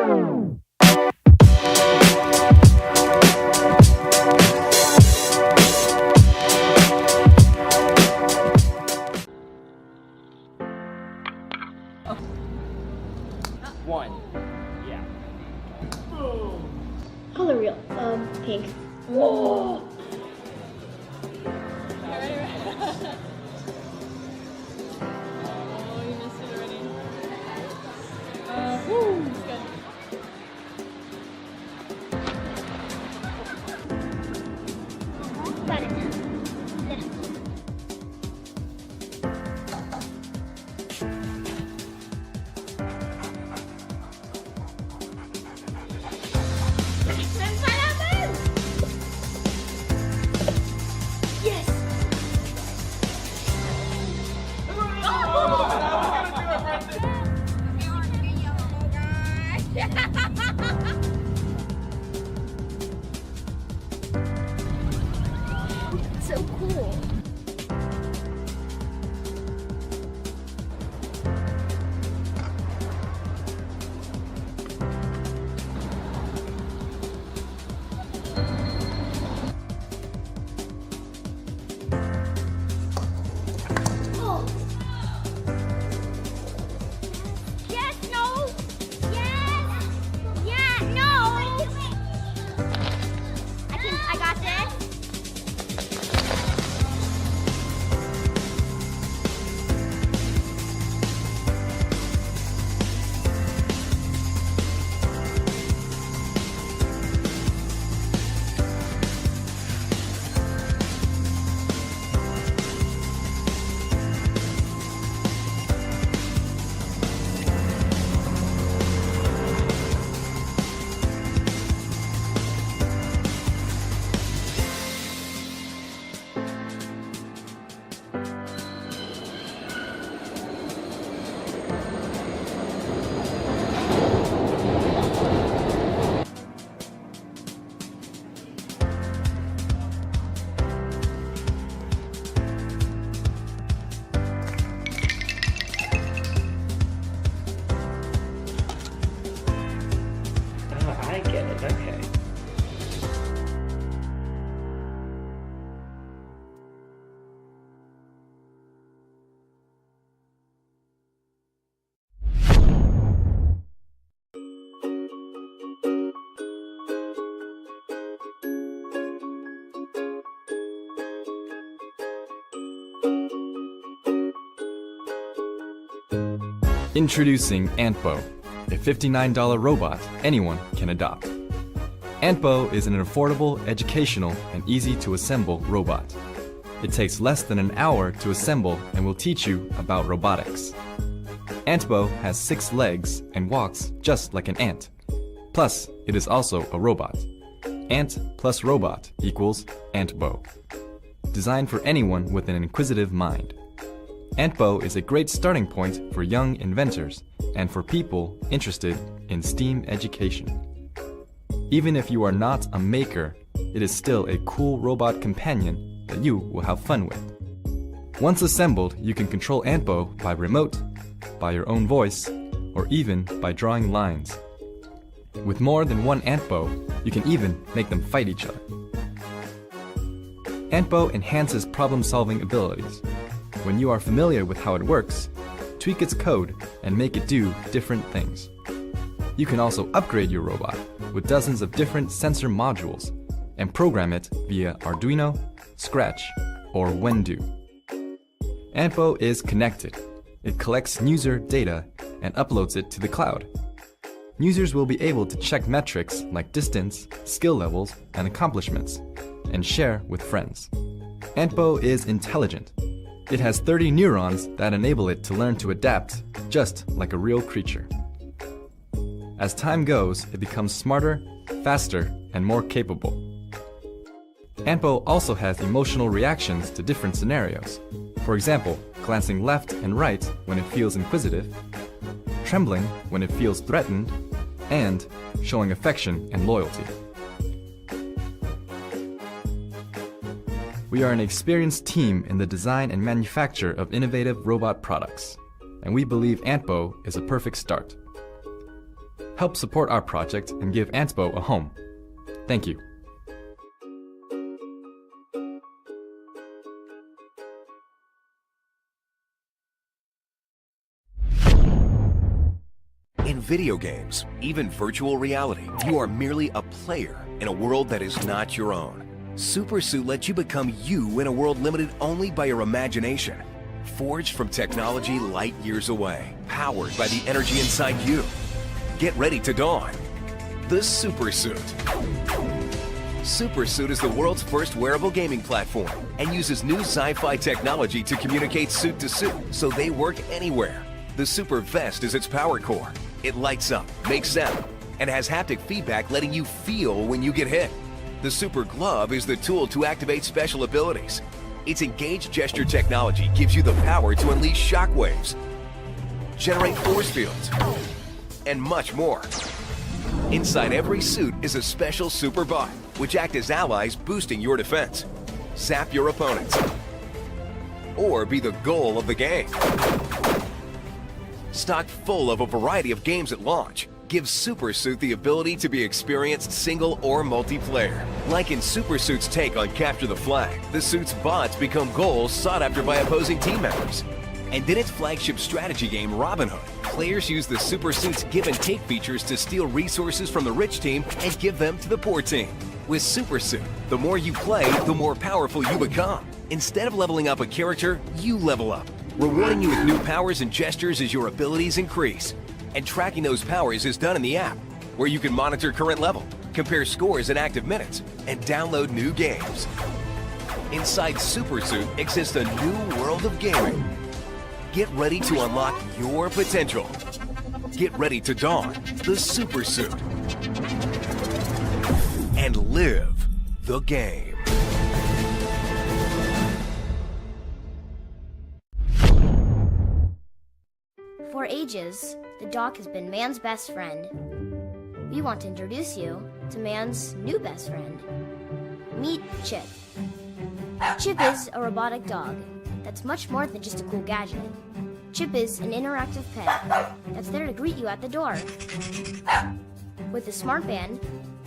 One. Yeah. Boom. Color wheel. Pink. Whoa. You missed it already. Woo. Good. Got it. Yes. So cool. Oh. Yes, no. Yes. Yeah, no. I got this. I get it, okay. Introducing Antbo, a $59 robot anyone can adopt. Antbo is an affordable, educational, and easy-to-assemble robot. It takes less than an hour to assemble and will teach you about robotics. Antbo has 6 legs and walks just like an ant. Plus, it is also a robot. Ant plus robot equals Antbo. Designed for anyone with an inquisitive mind. Antbo is a great starting point for young inventors and for people interested in STEAM education. Even if you are not a maker, it is still a cool robot companion that you will have fun with. Once assembled, you can control Antbo by remote, by your own voice, or even by drawing lines. With more than one Antbo, you can even make them fight each other. Antbo enhances problem-solving abilities. When you are familiar with how it works, tweak its code and make it do different things. You can also upgrade your robot with dozens of different sensor modules and program it via Arduino, Scratch, or Wendu. Antbo is connected. It collects user data and uploads it to the cloud. Users will be able to check metrics like distance, skill levels, and accomplishments, and share with friends. Antbo is intelligent. It has 30 neurons that enable it to learn to adapt, just like a real creature. As time goes, it becomes smarter, faster, and more capable. Antbo also has emotional reactions to different scenarios. For example, glancing left and right when it feels inquisitive, trembling when it feels threatened, and showing affection and loyalty. We are an experienced team in the design and manufacture of innovative robot products, and we believe Antbo is a perfect start. help support our project and give Antspo a home. Thank you. In video games, even virtual reality, you are merely a player in a world that is not your own. Supersuit lets you become you in a world limited only by your imagination. Forged from technology light years away, powered by the energy inside you. Get ready to dawn. The Supersuit. Supersuit is the world's first wearable gaming platform and uses new sci-fi technology to communicate suit to suit so they work anywhere. The Super Vest is its power core. It lights up, makes sound, and has haptic feedback letting you feel when you get hit. The Super Glove is the tool to activate special abilities. Its engaged gesture technology gives you the power to unleash shockwaves, generate force fields, and much more. Inside every suit is a special super bot, which act as allies boosting your defense, zap your opponents, or be the goal of the game. Stocked full of a variety of games at launch, gives Supersuit the ability to be experienced single or multiplayer. Like in Supersuit's take on Capture the Flag, the suit's bots become goals sought after by opposing team members. And in its flagship strategy game, Robin Hood, players use the Supersuit's give and take features to steal resources from the rich team and give them to the poor team. With Supersuit, the more you play, the more powerful you become. Instead of leveling up a character, you level up, rewarding you with new powers and gestures as your abilities increase. And tracking those powers is done in the app, where you can monitor current level, compare scores and active minutes, and download new games. Inside Supersuit exists a new world of gaming. Get ready to unlock your potential. Get ready to don the Supersuit and live the game. For ages, the dog has been man's best friend. We want to introduce you to man's new best friend. Meet Chip. Chip is a robotic dog that's much more than just a cool gadget. Chip is an interactive pet that's there to greet you at the door. With a smart band,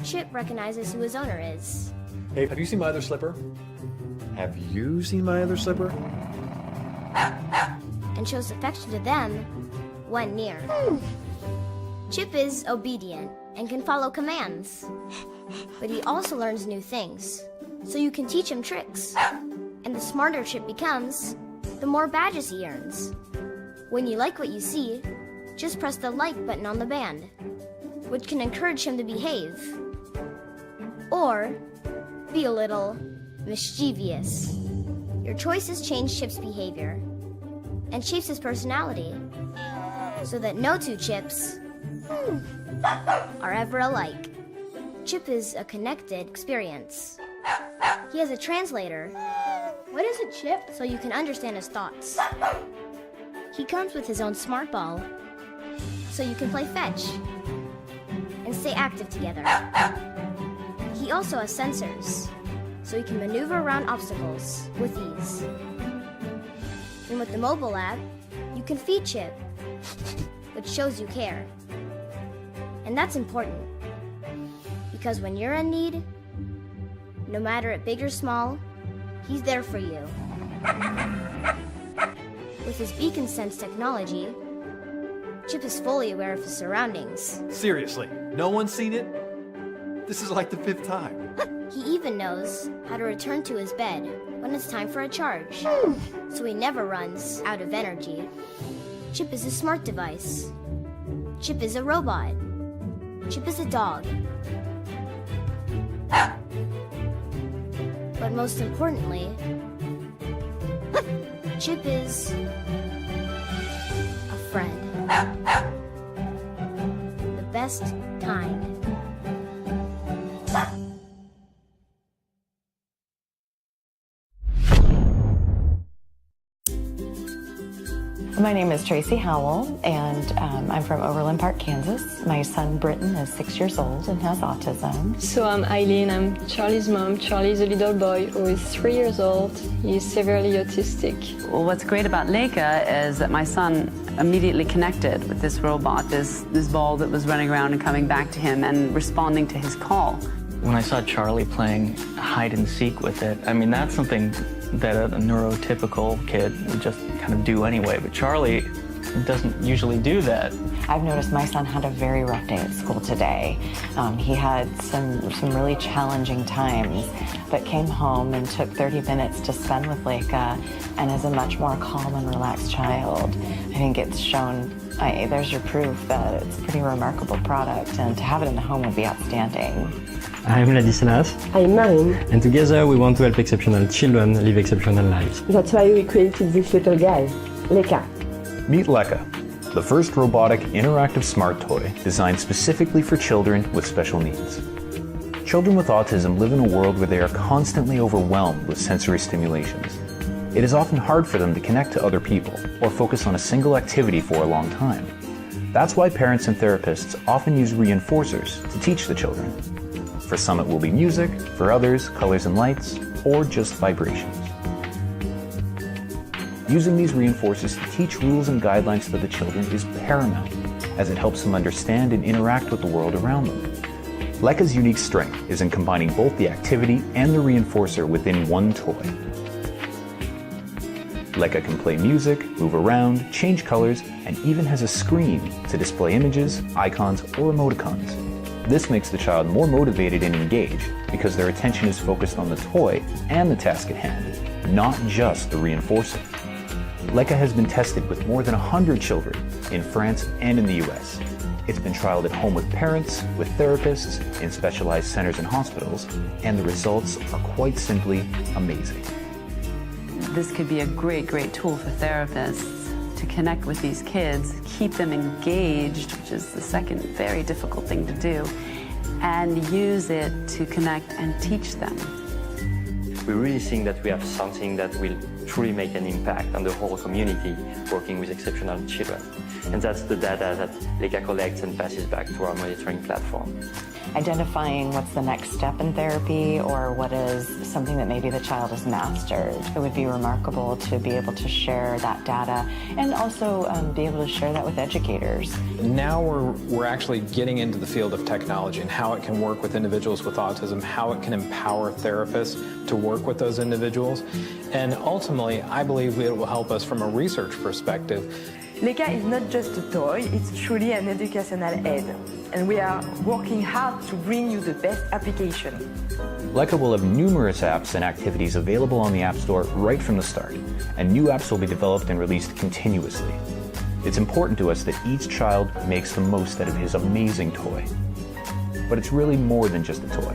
Chip recognizes who his owner is. Hey, have you seen my other slipper? Have you seen my other slipper? And shows affection to them when near. Chip is obedient and can follow commands, but he also learns new things, so you can teach him tricks. And the smarter Chip becomes, the more badges he earns. When you like what you see, just press the like button on the band, which can encourage him to behave, or be a little mischievous. Your choices change Chip's behavior and shapes his personality, so that no two Chips are ever alike. Chip is a connected experience. He has a translator. What is it, Chip? So you can understand his thoughts. He comes with his own smart ball, so you can play fetch and stay active together. He also has sensors, so you can maneuver around obstacles with ease. And with the mobile app, you can feed Chip, which shows you care. And that's important, because when you're in need, no matter it big or small, he's there for you. With his beacon sense technology, Chip is fully aware of his surroundings. Seriously, no one's seen it? This is like the 5th time. He even knows how to return to his bed when it's time for a charge, so he never runs out of energy. Chip is a smart device. Chip is a robot. Chip is a dog. But most importantly, Chip is a friend. The best kind. Oh My name is Tracy Howell, and I'm from Overland Park, Kansas. My son Britton is 6 years old and has autism. So I'm Eileen, I'm Charlie's mom. Charlie's a little boy who is 3 years old. He's severely autistic. Well, what's great about Leica is that my son immediately connected with this robot, this ball that was running around and coming back to him and responding to his call. When I saw Charlie playing hide and seek with it, I mean, that's something that a neurotypical kid would just kind of do anyway, but Charlie doesn't usually do that. I've noticed my son had a very rough day at school today. He had some really challenging times, but came home and took 30 minutes to spend with Leica and is a much more calm and relaxed child. I think it's shown, there's your proof that it's a pretty remarkable product, and to have it in the home would be outstanding. I'm Ladislas. I'm Marine. And together we want to help exceptional children live exceptional lives. That's why we created this little guy, Leica. Meet Leica, the first robotic interactive smart toy designed specifically for children with special needs. Children with autism live in a world where they are constantly overwhelmed with sensory stimulations. It is often hard for them to connect to other people or focus on a single activity for a long time. That's why parents and therapists often use reinforcers to teach the children. For some it will be music, for others colors and lights, or just vibrations. Using these reinforcers to teach rules and guidelines to the children is paramount, as it helps them understand and interact with the world around them. Leica's unique strength is in combining both the activity and the reinforcer within one toy. Leica can play music, move around, change colors, and even has a screen to display images, icons, or emoticons. This makes the child more motivated and engaged because their attention is focused on the toy and the task at hand, not just the reinforcer. Leica has been tested with more than 100 children in France and in the US. It's been trialed at home with parents, with therapists, in specialized centers and hospitals, and the results are quite simply amazing. This could be a great tool for therapists to connect with these kids, keep them engaged, which is the second very difficult thing to do, and use it to connect and teach them. We really think that we have something that will truly make an impact on the whole community working with exceptional children. And that's the data that Leica collects and passes back to our monitoring platform. Identifying what's the next step in therapy or what is something that maybe the child has mastered. It would be remarkable to be able to share that data and also be able to share that with educators. Now we're actually getting into the field of technology and how it can work with individuals with autism, how it can empower therapists to work with those individuals. And ultimately, I believe it will help us from a research perspective. Leica is not just a toy, it's truly an educational aid. And we are working hard to bring you the best application. Leica will have numerous apps and activities available on the App Store right from the start, and new apps will be developed and released continuously. It's important to us that each child makes the most out of his amazing toy. But it's really more than just a toy.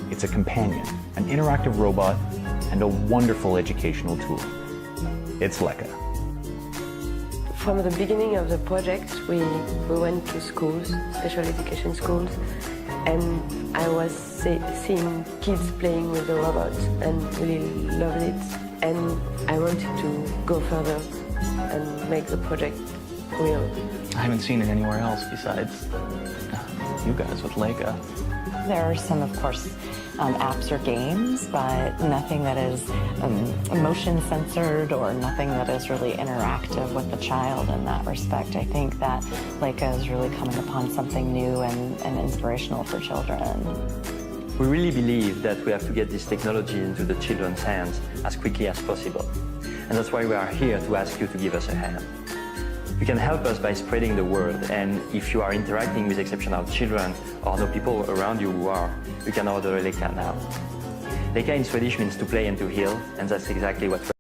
It's a companion, an interactive robot, and a wonderful educational tool. It's Leica. From the beginning of the project, we went to schools, special education schools, and I was seeing kids playing with the robots and really loved it. And I wanted to go further and make the project real. I haven't seen it anywhere else besides you guys with Leica. There are some, of course, apps or games, but nothing that is motion censored or nothing that is really interactive with the child in that respect. I think that Leica is really coming upon something new and inspirational for children. We really believe that we have to get this technology into the children's hands as quickly as possible. And that's why we are here to ask you to give us a hand. You can help us by spreading the word, and if you are interacting with exceptional children or know people around you who are, you can order a Leica now. Leica in Swedish means to play and to heal, and that's exactly what